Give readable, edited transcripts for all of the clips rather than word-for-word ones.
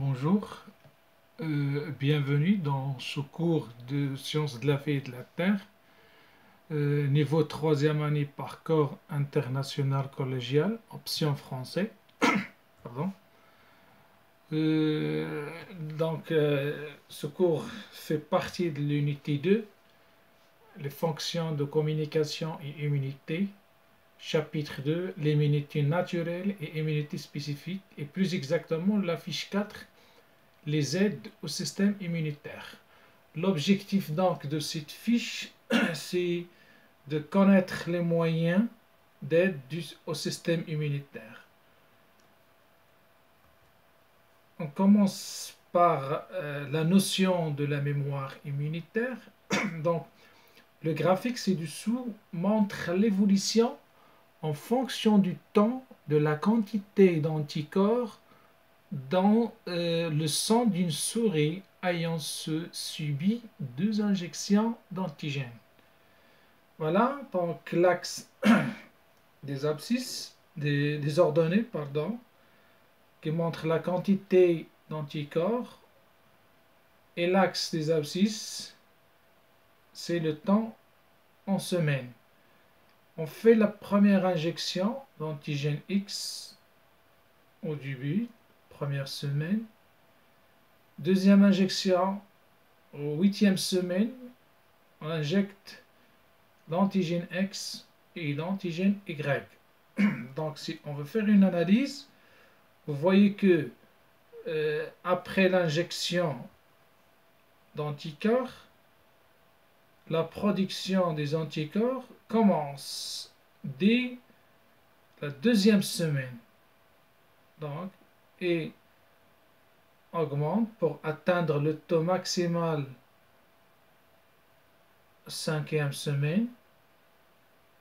Bonjour, bienvenue dans ce cours de sciences de la vie et de la Terre, niveau troisième année par corps international collégial, option français. Pardon. Euh, ce cours fait partie de l'unité 2, les fonctions de communication et immunité, chapitre 2, l'immunité naturelle et immunité spécifique, et plus exactement la fiche 4, les aides au système immunitaire. L'objectif donc de cette fiche, c'est de connaître les moyens d'aide au système immunitaire. On commence par la notion de la mémoire immunitaire. Donc, le graphique ci-dessous montre l'évolution en fonction du temps de la quantité d'anticorps dans le sang d'une souris ayant subi 2 injections d'antigènes. Voilà, donc l'axe des abscisses, des ordonnées, pardon, qui montre la quantité d'anticorps, et l'axe des abscisses, c'est le temps en semaines. On fait la première injection d'antigène X au début, première semaine. Deuxième injection, au 8e semaine, on injecte l'antigène X et l'antigène Y. Donc, si on veut faire une analyse, vous voyez que après l'injection d'anticorps, la production des anticorps commence dès la 2e semaine. Donc, et augmente pour atteindre le taux maximal 5e semaine,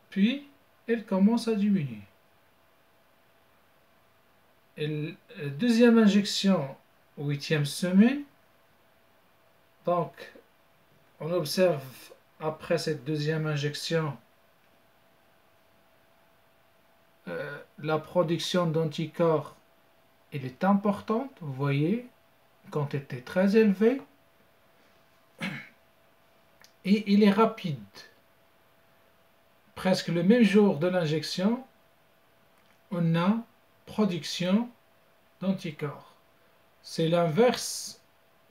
puis elle commence à diminuer. Et la deuxième injection, 8e semaine, donc on observe après cette deuxième injection la production d'anticorps, elle est importante, vous voyez, quand elle était très élevée, et il est rapide. Presque le même jour de l'injection, on a production d'anticorps. C'est l'inverse.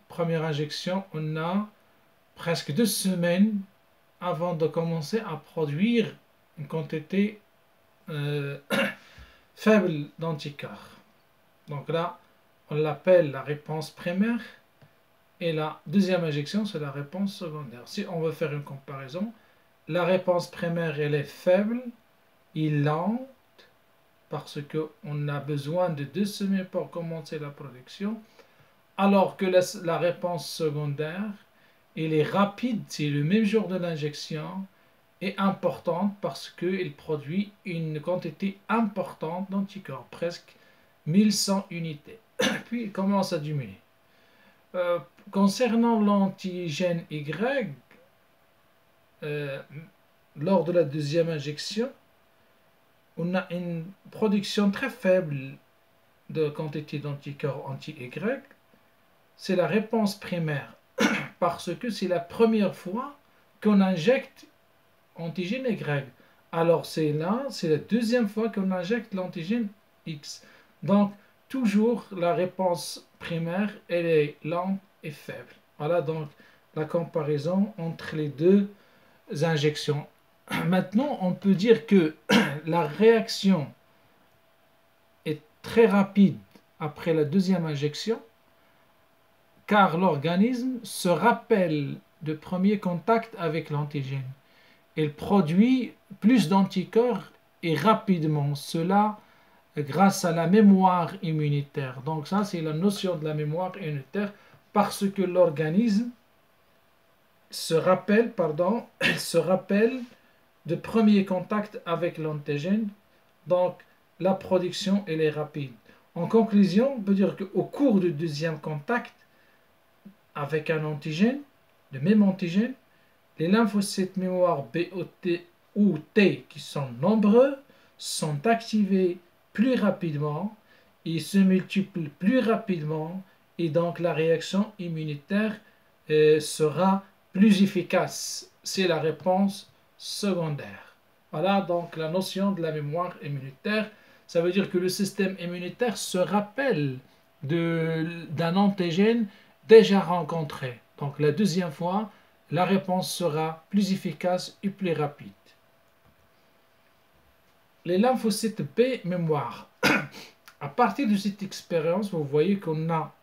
Première injection, on a presque 2 semaines avant de commencer à produire une quantité faible d'anticorps. Donc là, on l'appelle la réponse primaire, et la deuxième injection, c'est la réponse secondaire. Si on veut faire une comparaison, la réponse primaire, elle est faible et lente, parce qu'on a besoin de 2 semaines pour commencer la production, alors que la réponse secondaire, elle est rapide, c'est le même jour de l'injection, et importante parce qu'il produit une quantité importante d'anticorps, presque 1100 unités. Puis il commence à diminuer. Concernant l'antigène Y, lors de la deuxième injection, on a une production très faible de quantité d'anticorps anti-Y. C'est la réponse primaire, parce que c'est la première fois qu'on injecte antigène Y. Alors c'est la deuxième fois qu'on injecte l'antigène X. Donc, toujours la réponse primaire, elle est lente et faible. Voilà donc la comparaison entre les deux injections. Maintenant, on peut dire que la réaction est très rapide après la deuxième injection, car l'organisme se rappelle de premier contact avec l'antigène. Il produit plus d'anticorps et rapidement. Cela grâce à la mémoire immunitaire. Donc ça, c'est la notion de la mémoire immunitaire, parce que l'organisme se rappelle de premier contact avec l'antigène. Donc la production, elle est rapide. En conclusion, on peut dire qu'au cours du deuxième contact avec un antigène, le même antigène, les lymphocytes mémoire B ou T, qui sont nombreux, sont activés plus rapidement, ils se multiplient plus rapidement et donc la réaction immunitaire sera plus efficace. C'est la réponse secondaire. Voilà donc la notion de la mémoire immunitaire. Ça veut dire que le système immunitaire se rappelle d'un antigène déjà rencontré. Donc la deuxième fois, la réponse sera plus efficace et plus rapide. Les lymphocytes B mémoire. À partir de cette expérience, vous voyez qu'on a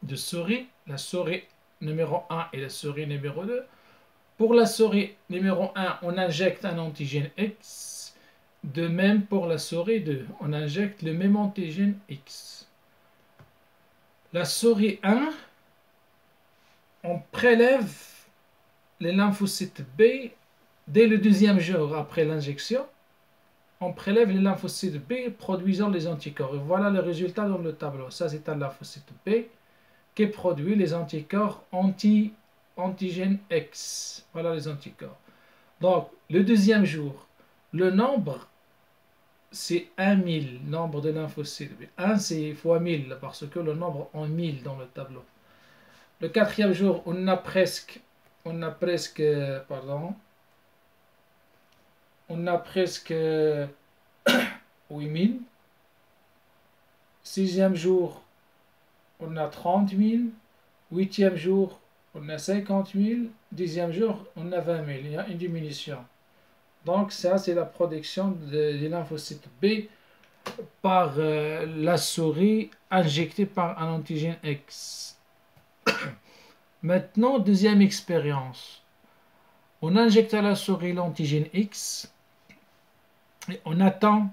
deux souris, la souris numéro 1 et la souris numéro 2. Pour la souris numéro 1, on injecte un antigène X. De même pour la souris 2, on injecte le même antigène X. La souris 1, on prélève les lymphocytes B dès le deuxième jour après l'injection. On prélève les lymphocytes B produisant les anticorps. Et voilà le résultat dans le tableau. Ça, c'est un lymphocyte B qui produit les anticorps antigène X. Voilà les anticorps. Donc, le deuxième jour, le nombre, c'est 1000, nombre de lymphocytes B. 1, c'est fois 1000, parce que le nombre en 1000 dans le tableau. Le quatrième jour, on a presque 8000. Sixième jour, on a 30 000. Huitième jour, on a 50 000. Dixième jour, on a 20 000. Il y a une diminution. Donc ça, c'est la production des lymphocytes B par la souris injectée par un antigène X. Maintenant, deuxième expérience. On injecte à la souris l'antigène X et on attend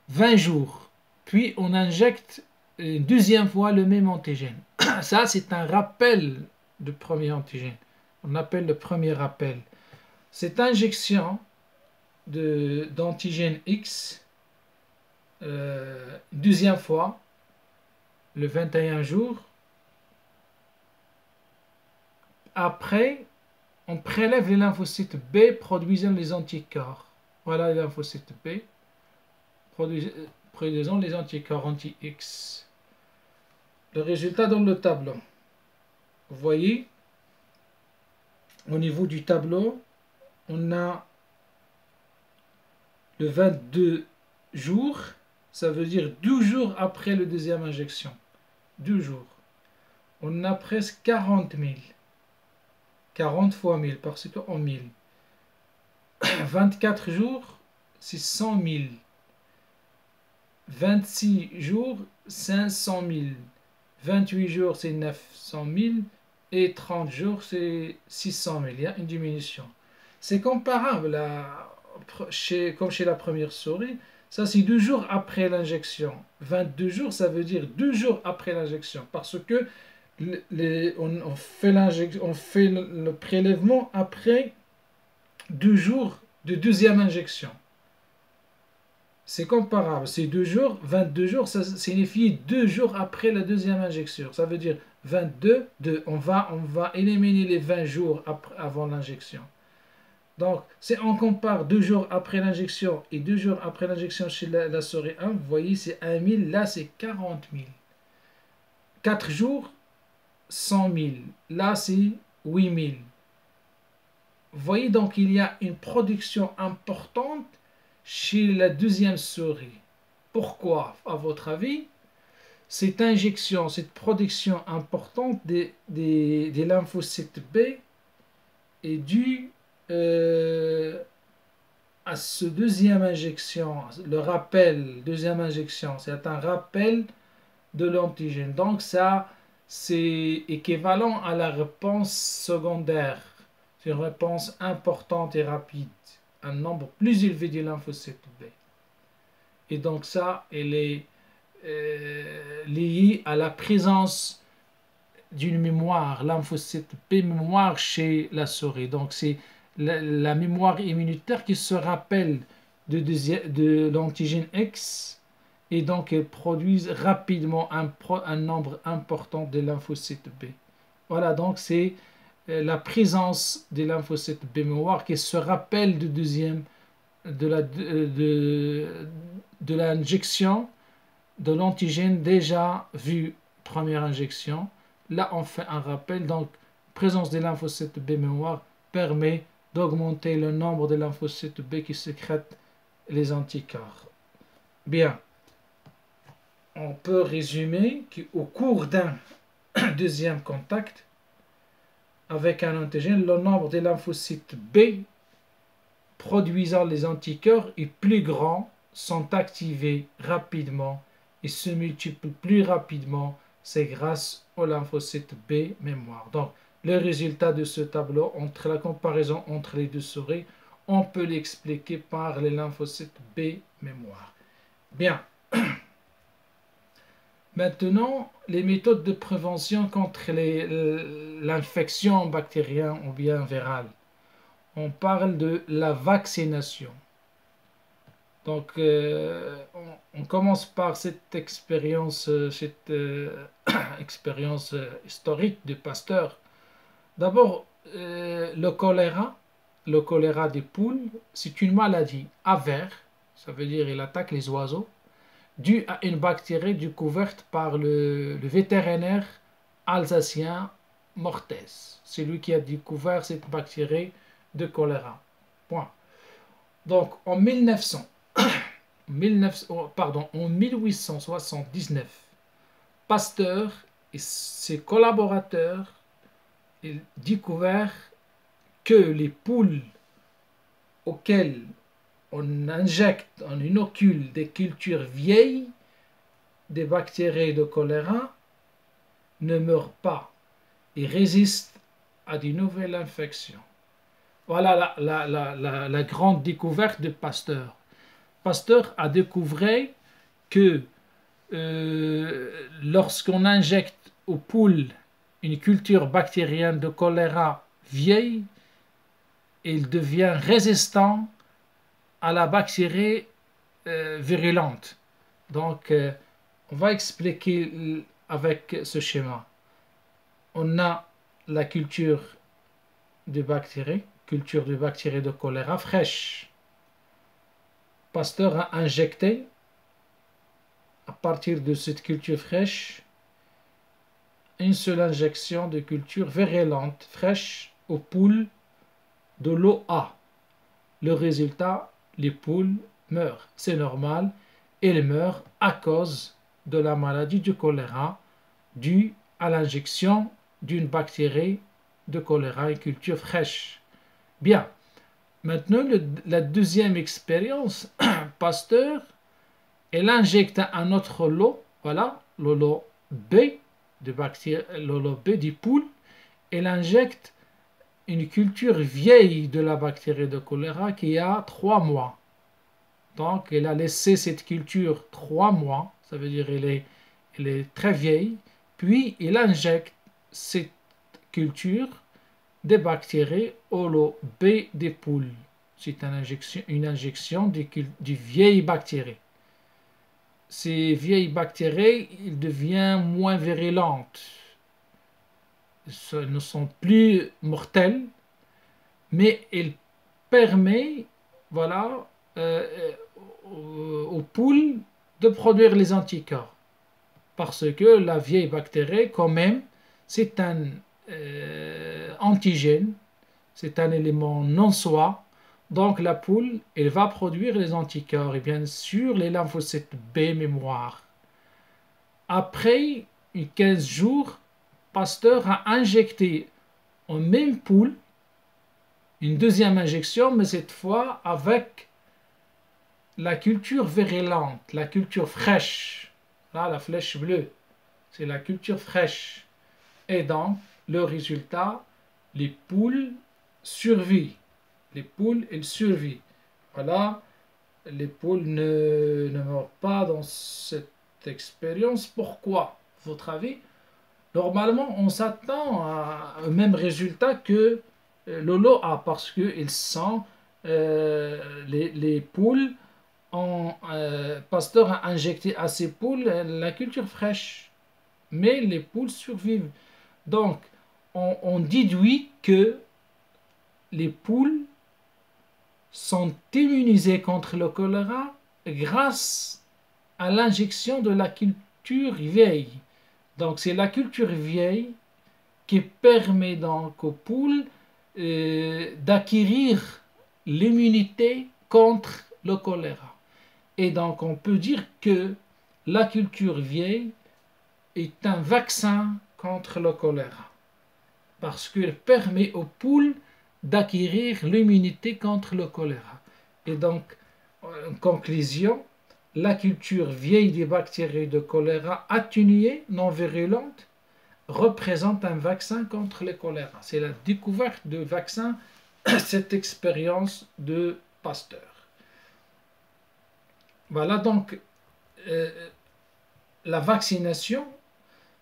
20 jours. Puis on injecte une deuxième fois le même antigène. Ça, c'est un rappel du premier antigène. On appelle le premier rappel. Cette injection d'antigène X, deuxième fois, le 21 jours. Après, on prélève les lymphocytes B produisant les anticorps. Voilà les lymphocytes B produisant les anticorps anti-X. Le résultat dans le tableau. Vous voyez, au niveau du tableau, on a le 22 jours, ça veut dire 12 jours après la deuxième injection. 12 jours. On a presque 40 000. 40 fois 1000, parce qu'en 1000. 24 jours, c'est 100 000. 26 jours, 500 000. 28 jours, c'est 900 000. Et 30 jours, c'est 600 000. Il y a une diminution. C'est comparable comme chez la première souris. Ça, c'est 2 jours après l'injection. 22 jours, ça veut dire 2 jours après l'injection. Parce que on fait le prélèvement après 2 jours de deuxième injection. C'est comparable. C'est 2 jours, 22 jours, ça signifie 2 jours après la deuxième injection. Ça veut dire 22, on va éliminer les 20 jours avant l'injection. Donc, si on compare 2 jours après l'injection et 2 jours après l'injection chez la souris 1, vous voyez, c'est 1000, là c'est 40 000. 4 jours, 100 000. Là, c'est 8 000. Vous voyez donc il y a une production importante chez la deuxième souris. Pourquoi, à votre avis? Cette injection, cette production importante des lymphocytes B est due à ce deuxième injection. Le rappel, deuxième injection, c'est un rappel de l'antigène. Donc ça, c'est équivalent à la réponse secondaire. C'est une réponse importante et rapide. Un nombre plus élevé de lymphocytes B. Et donc ça, elle est liée à la présence d'une mémoire, lymphocyte B mémoire chez la souris. Donc c'est la mémoire immunitaire qui se rappelle de l'antigène X et donc elle produit rapidement un nombre important de lymphocytes B. Voilà, donc c'est la présence des lymphocytes B mémoire qui se rappelle de l'injection de l'antigène déjà vu première injection. Là, on fait un rappel. Donc, présence des lymphocytes B mémoire permet d'augmenter le nombre de lymphocytes B qui sécrètent les anticorps. Bien, on peut résumer qu'au cours d'un deuxième contact avec un antigène, le nombre de lymphocytes B produisant les anticorps est plus grand, sont activés rapidement et se multiplient plus rapidement. C'est grâce aux lymphocytes B mémoire. Donc, le résultat de ce tableau, entre la comparaison entre les deux souris, on peut l'expliquer par les lymphocytes B mémoire. Bien. Maintenant, les méthodes de prévention contre l'infection bactérienne ou bien virale. On parle de la vaccination. Donc, on commence par cette expérience historique de Pasteur. D'abord, le choléra des poules, c'est une maladie avare, ça veut dire il attaque les oiseaux, due à une bactérie découverte par le vétérinaire alsacien Mortez. C'est lui qui a découvert cette bactérie de choléra. Point. Donc, en 1879, Pasteur et ses collaborateurs ont découvert que les poules auxquelles on injecte, on inocule des cultures vieilles, des bactéries de choléra, ne meurent pas et résistent à de nouvelles infections. Voilà la grande découverte de Pasteur. Pasteur a découvert que lorsqu'on injecte aux poules une culture bactérienne de choléra vieille, il devient résistant à la bactérie virulente. Donc, on va expliquer avec ce schéma. On a la culture de bactéries de choléra fraîche. Pasteur a injecté, à partir de cette culture fraîche, une seule injection de culture virulente fraîche aux poules de l'OA. Le résultat, les poules meurent. C'est normal, elles meurent à cause de la maladie du choléra due à l'injection d'une bactérie de choléra et culture fraîche. Bien. Maintenant, la deuxième expérience, Pasteur, il injecte un autre lot, voilà, le lot B, le lot B des poules, il injecte une culture vieille de la bactérie de choléra qui a 3 mois. Donc, il a laissé cette culture 3 mois, ça veut dire elle est très vieille, puis il injecte cette culture des bactéries au lot B des poules. C'est une injection de vieilles bactéries. Ces vieilles bactéries, elles deviennent moins virulentes. Elles ne sont plus mortelles, mais elles permettent, voilà, aux poules de produire les anticorps. Parce que la vieille bactérie, quand même, c'est un antigène, c'est un élément non soi. Donc la poule, elle va produire les anticorps et bien sûr les lymphocytes B mémoire. Après 15 jours, Pasteur a injecté en même poule une deuxième injection, mais cette fois avec la culture virulente, la culture fraîche. Là, la flèche bleue, c'est la culture fraîche. Et donc, le résultat, les poules survivent. Les poules, elles survivent. Voilà, les poules ne meurent pas dans cette expérience. Pourquoi, à votre avis? Normalement, on s'attend au même résultat que le lot A, parce qu'ils sont les poules Pasteur a injecté à ces poules la culture fraîche, mais les poules survivent. Donc, on déduit que les poules sont immunisées contre le choléra grâce à l'injection de la culture vieille. Donc c'est la culture vieille qui permet donc aux poules d'acquérir l'immunité contre le choléra. Et donc on peut dire que la culture vieille est un vaccin contre le choléra parce qu'elle permet aux poules d'acquérir l'immunité contre le choléra. Et donc, en conclusion, la culture vieille des bactéries de choléra atténuées, non virulentes, représente un vaccin contre le choléra. C'est la découverte de vaccin, cette expérience de Pasteur. Voilà donc la vaccination.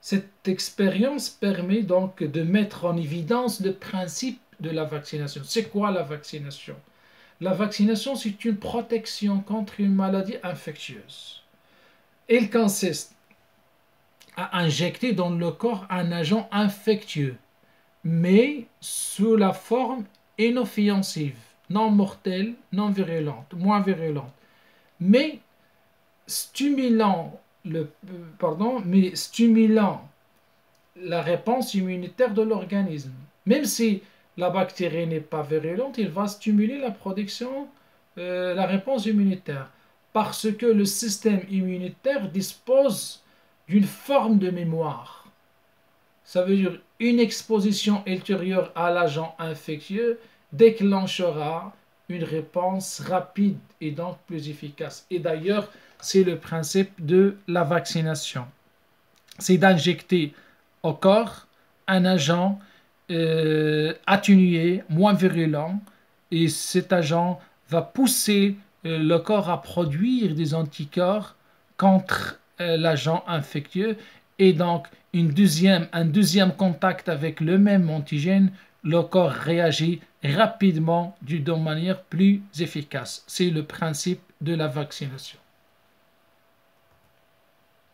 Cette expérience permet donc de mettre en évidence le principe de la vaccination. C'est quoi la vaccination? La vaccination, c'est une protection contre une maladie infectieuse. Elle consiste à injecter dans le corps un agent infectieux, mais sous la forme inoffensive, non mortelle, non virulente, moins virulente, mais stimulant stimulant la réponse immunitaire de l'organisme. Même si la bactérie n'est pas virulente, il va stimuler la production, la réponse immunitaire, parce que le système immunitaire dispose d'une forme de mémoire. Ça veut dire une exposition ultérieure à l'agent infectieux déclenchera une réponse rapide et donc plus efficace. Et d'ailleurs, c'est le principe de la vaccination. C'est d'injecter au corps un agent atténué, moins virulent, et cet agent va pousser le corps à produire des anticorps contre l'agent infectieux, et donc un deuxième contact avec le même antigène, le corps réagit rapidement d'une manière plus efficace. C'est le principe de la vaccination.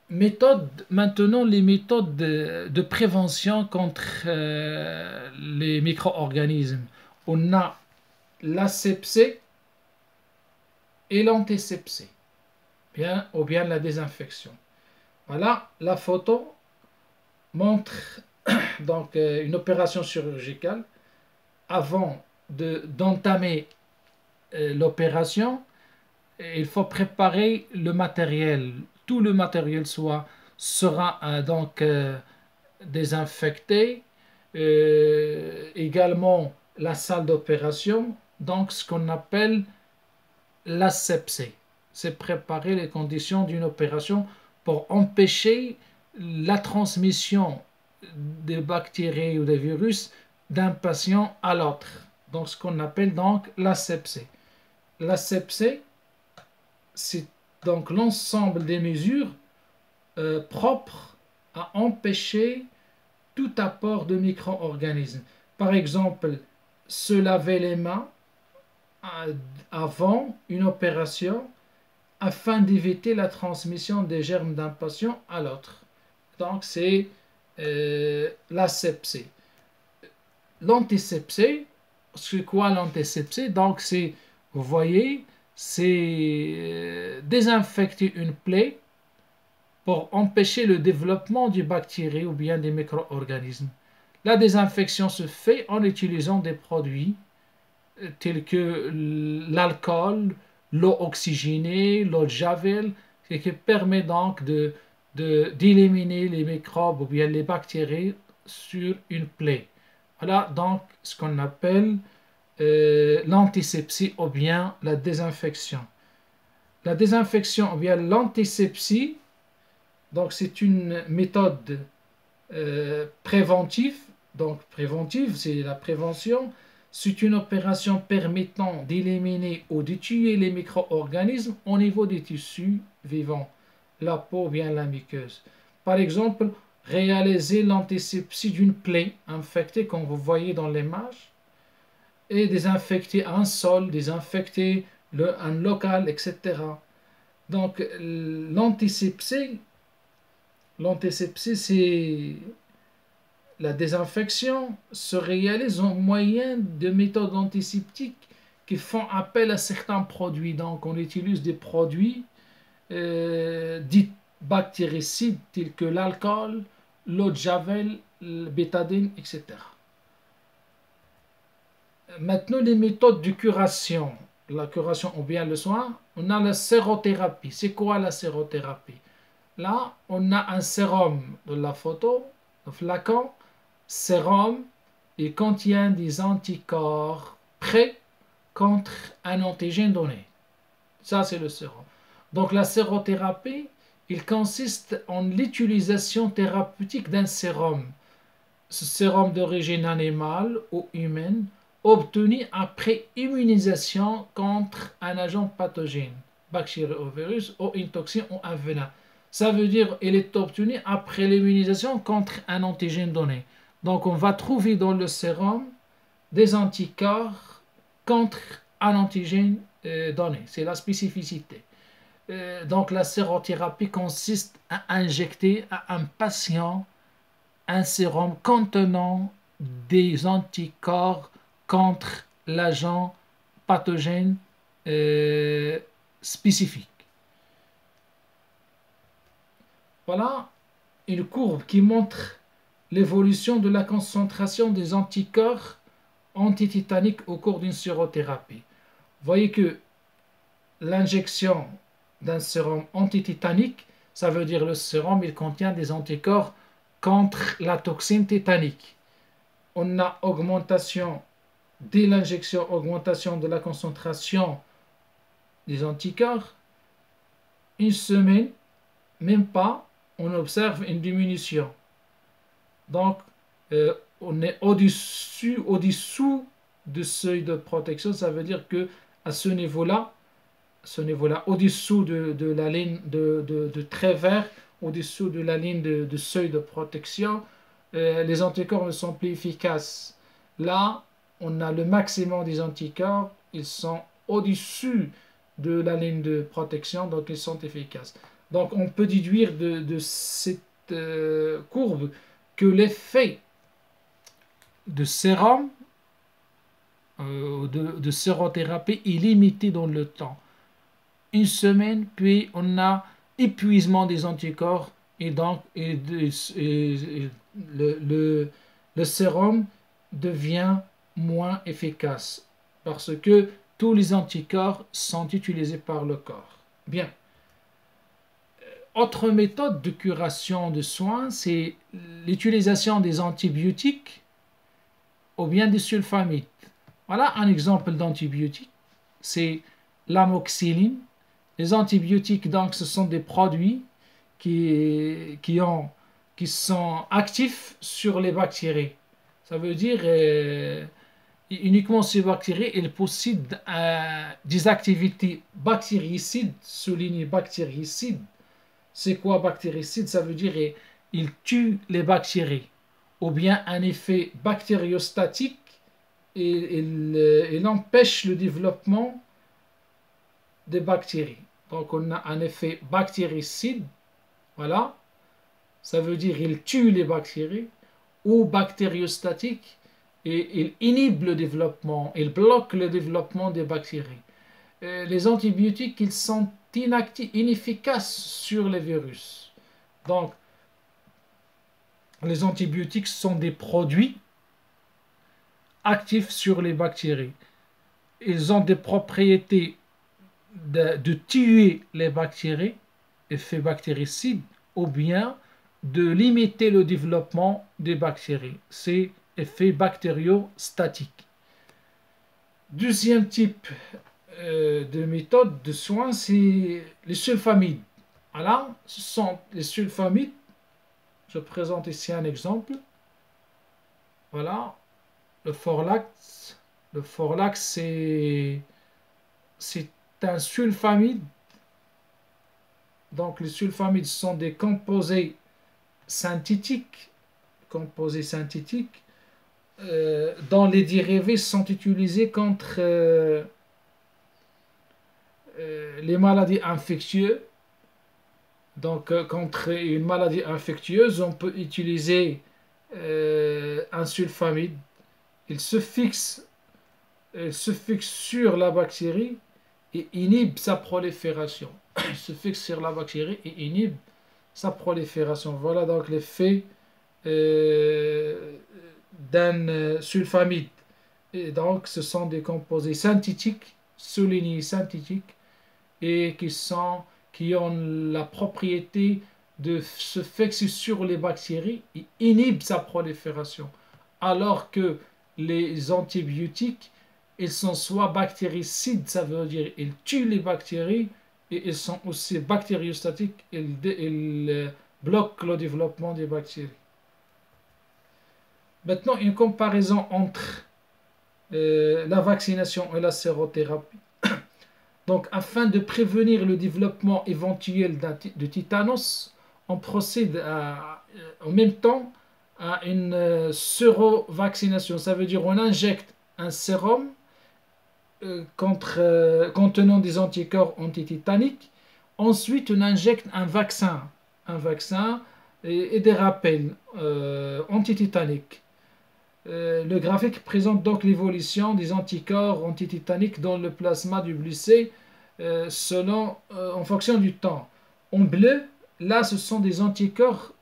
Maintenant, les méthodes de prévention contre les micro-organismes. On a l'asepsie et l'antisepsie, ou bien la désinfection. Voilà, la photo montre donc une opération chirurgicale. Avant d'entamer l'opération, il faut préparer le matériel. Tout le matériel sera donc désinfecté. Également la salle d'opération, donc ce qu'on appelle l'asepsie. C'est préparer les conditions d'une opération pour empêcher la transmission des bactéries ou des virus d'un patient à l'autre. Donc ce qu'on appelle donc l'asepsie. L'asepsie, c'est donc l'ensemble des mesures propres à empêcher tout apport de micro-organismes. Par exemple, se laver les mains avant une opération afin d'éviter la transmission des germes d'un patient à l'autre. Donc c'est l'asepsie. L'antisepsie, c'est quoi l'antisepsie? Donc c'est, vous voyez, c'est désinfecter une plaie pour empêcher le développement des bactéries ou bien des micro-organismes. La désinfection se fait en utilisant des produits tels que l'alcool, l'eau oxygénée, l'eau de javel, ce qui permet donc d'éliminer les microbes ou bien les bactéries sur une plaie. Voilà donc ce qu'on appelle l'antisepsie ou bien la désinfection. La désinfection ou bien l'antisepsie, donc c'est une méthode préventive. Donc préventive, c'est la prévention. C'est une opération permettant d'éliminer ou de tuer les micro-organismes au niveau des tissus vivants, la peau ou bien la muqueuse. Par exemple, réaliser l'antisepsie d'une plaie infectée, comme vous voyez dans l'image, et désinfecter un sol, désinfecter un local, etc. Donc l'antisepsie, c'est la désinfection se réalise en moyen de méthodes antiseptiques qui font appel à certains produits. Donc on utilise des produits dits bactéricides tels que l'alcool l'eau de javel, le bétadine, etc. Maintenant, les méthodes de curation, la curation ou bien le soin, on a la sérothérapie. C'est quoi la sérothérapie? Là, on a un sérum de la photo, le flacon, sérum, il contient des anticorps prêts contre un antigène donné. Ça, c'est le sérum. Donc, la sérothérapie, il consiste en l'utilisation thérapeutique d'un sérum. Ce sérum d'origine animale ou humaine, obtenu après immunisation contre un agent pathogène, bactérie ou virus, ou une toxine ou un venin. Ça veut dire qu'il est obtenu après l'immunisation contre un antigène donné. Donc, on va trouver dans le sérum des anticorps contre un antigène donné. C'est la spécificité. Donc, la sérothérapie consiste à injecter à un patient un sérum contenant des anticorps contre l'agent pathogène spécifique. Voilà une courbe qui montre l'évolution de la concentration des anticorps antititaniques au cours d'une sérothérapie. Vous voyez que l'injection d'un sérum antititanique, ça veut dire le sérum, il contient des anticorps contre la toxine tétanique. On a augmentation, dès l'injection, augmentation de la concentration des anticorps. Une semaine, même pas, on observe une diminution. Donc, on est au-dessous du seuil de protection. Ça veut dire que à ce niveau-là, au-dessous de la ligne de trait vert, au-dessous de la ligne de seuil de protection, les anticorps ne sont plus efficaces. Là, on a le maximum des anticorps, ils sont au-dessus de la ligne de protection, donc ils sont efficaces. Donc on peut déduire de cette courbe que l'effet de sérum, de sérothérapie est limité dans le temps. Une semaine, puis on a épuisement des anticorps et donc le sérum devient moins efficace parce que tous les anticorps sont utilisés par le corps. Bien. Autre méthode de curation de soins, c'est l'utilisation des antibiotiques ou bien des sulfamides. Voilà un exemple d'antibiotique, c'est l'amoxicilline. Les antibiotiques, donc, ce sont des produits qui sont actifs sur les bactéries. Ça veut dire uniquement ces bactéries, elles possèdent des activités bactéricides, souligné bactéricides. C'est quoi bactéricide? Ça veut dire il tue les bactéries. Ou bien un effet bactériostatique, et il empêche le développement des bactéries. Donc on a un effet bactéricide, voilà, ça veut dire il tue les bactéries, ou bactériostatique, et il inhibe le développement, il bloque le développement des bactéries. Les antibiotiques, ils sont inefficaces sur les virus. Donc, les antibiotiques sont des produits actifs sur les bactéries. Ils ont des propriétés de tuer les bactéries, effet bactéricide, ou bien de limiter le développement des bactéries. C'est effet bactériostatique. Deuxième type de méthode de soins, c'est les sulfamides. Voilà, ce sont les sulfamides. Je présente ici un exemple. Voilà, le Forlax. Le Forlax, c'est un sulfamide. Donc, les sulfamides sont des composés synthétiques, dont les dérivés sont utilisés contre les maladies infectieuses. Donc, contre une maladie infectieuse, on peut utiliser un sulfamide. Il se fixe sur la bactérie et inhibe sa prolifération. Il se fixe sur la bactérie et inhibe sa prolifération. Voilà donc l'effet d'un sulfamide. Et donc, ce sont des composés synthétiques, soulignés synthétiques, et qui ont la propriété de se fixer sur les bactéries et inhibent sa prolifération. Alors que les antibiotiques, ils sont soit bactéricides, ça veut dire ils tuent les bactéries, et ils sont aussi bactériostatiques, ils bloquent le développement des bactéries. Maintenant, une comparaison entre la vaccination et la sérothérapie. Donc, afin de prévenir le développement éventuel de tétanos, on procède en même temps à une sérovaccination. Ça veut dire on injecte un sérum contenant des anticorps antitétaniques. Ensuite, on injecte un vaccin et des rappels antitétaniques. Le graphique présente donc l'évolution des anticorps antitétaniques dans le plasma du blessé en fonction du temps. En bleu, là, ce sont des anticorps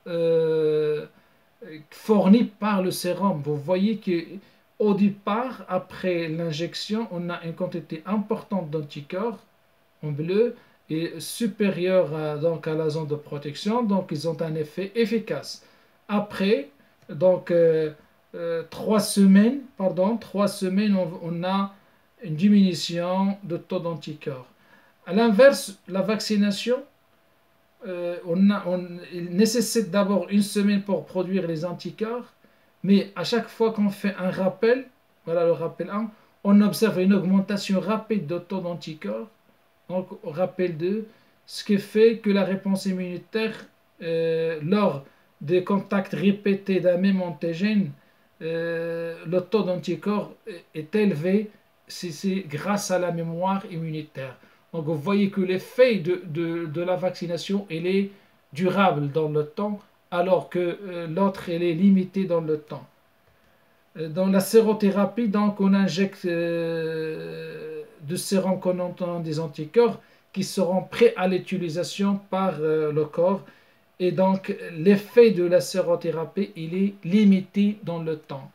fournis par le sérum. Vous voyez qu'au départ, après l'injection, on a une quantité importante d'anticorps en bleu et supérieure à la zone de protection, donc ils ont un effet efficace. Après, donc 3 semaines, on a une diminution de taux d'anticorps. À l'inverse, la vaccination, il nécessite d'abord 1 semaine pour produire les anticorps, mais à chaque fois qu'on fait un rappel, voilà le rappel 1, on observe une augmentation rapide de taux d'anticorps, donc rappel 2, ce qui fait que la réponse immunitaire, lors des contacts répétés d'un même antigène, le taux d'anticorps est élevé, c'est grâce à la mémoire immunitaire. Donc vous voyez que l'effet de la vaccination, il est durable dans le temps, alors que l'autre, elle est limitée dans le temps. Dans la sérothérapie, donc, on injecte de sérum contenant des anticorps qui seront prêts à l'utilisation par le corps. Et donc, l'effet de la sérothérapie, il est limité dans le temps.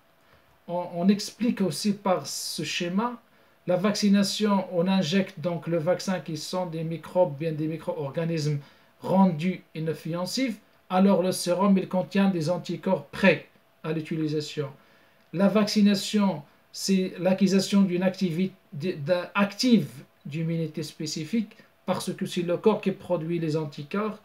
On explique aussi par ce schéma la vaccination. On injecte donc le vaccin qui sont des microbes, bien des micro-organismes rendus inoffensifs. Alors le sérum, il contient des anticorps prêts à l'utilisation. La vaccination, c'est l'acquisition d'une active d'immunité spécifique parce que c'est le corps qui produit les anticorps,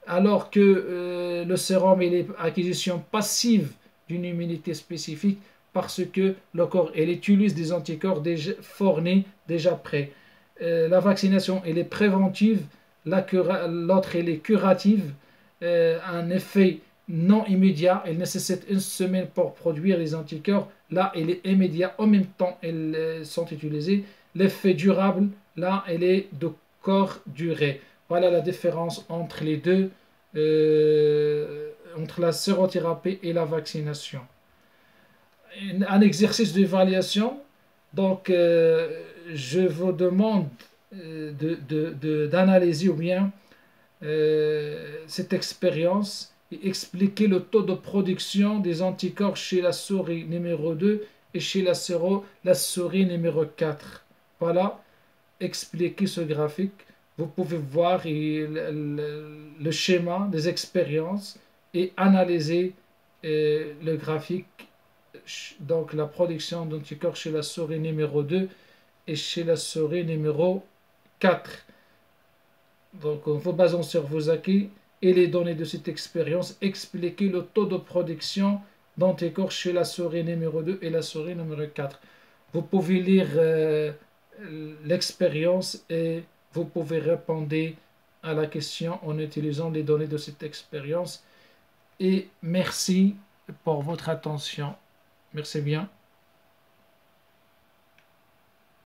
alors que le sérum est l'acquisition passive d'une immunité spécifique parce que le corps utilise des anticorps déjà fournis, déjà prêts. La vaccination elle est préventive, l'autre elle est curative, un effet non immédiat, elle nécessite 1 semaine pour produire les anticorps, là elle est immédiat, en même temps elles sont utilisées. L'effet durable, là elle est de courte durée. Voilà la différence entre les deux, entre la sérothérapie et la vaccination. Un exercice d'évaluation, donc je vous demande d'analyser ou bien cette expérience et expliquer le taux de production des anticorps chez la souris numéro 2 et chez la souris numéro 4. Voilà, expliquer ce graphique. Vous pouvez voir le schéma des expériences et analyser le graphique, donc la production d'anticorps chez la souris numéro 2 et chez la souris numéro 4. Donc en vous basant sur vos acquis et les données de cette expérience, expliquez le taux de production d'anticorps chez la souris numéro 2 et la souris numéro 4. Vous pouvez lire l'expérience et vous pouvez répondre à la question en utilisant les données de cette expérience. Et merci pour votre attention. Merci bien.